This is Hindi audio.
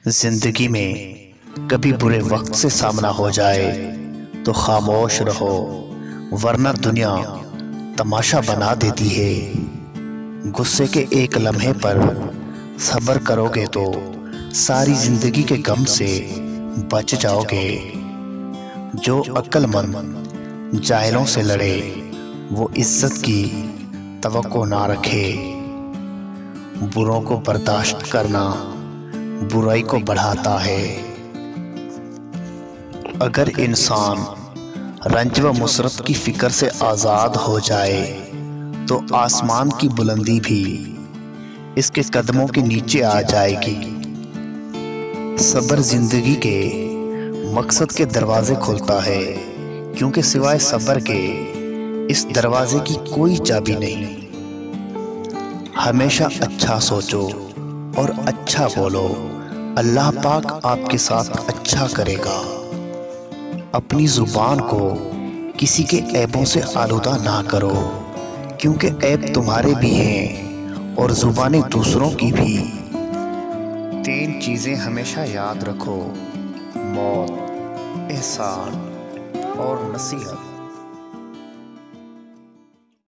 जिंदगी में कभी बुरे वक्त से सामना हो जाए तो खामोश रहो, वरना दुनिया तमाशा बना देती है। गुस्से के एक लम्हे पर सब्र करोगे तो सारी जिंदगी के गम से बच जाओगे। जो अक्लमंद जाहिलों से लड़े वो इज्जत की तवक्को ना रखे। बुरों को बर्दाश्त करना बुराई को बढ़ाता है। अगर इंसान रंज व मुसरत की फिक्र से आज़ाद हो जाए तो आसमान की बुलंदी भी इसके कदमों के नीचे आ जाएगी। सब्र जिंदगी के मकसद के दरवाजे खोलता है, क्योंकि सिवाय सब्र के इस दरवाजे की कोई चाबी नहीं। हमेशा अच्छा सोचो और अच्छा बोलो, अल्लाह पाक आपके साथ अच्छा करेगा। अपनी जुबान को किसी के ऐबों से आलूदा ना करो, क्योंकि ऐब तुम्हारे भी हैं और जुबानें दूसरों की भी। 3 चीज़ें हमेशा याद रखो: मौत, एहसान और नसीहत।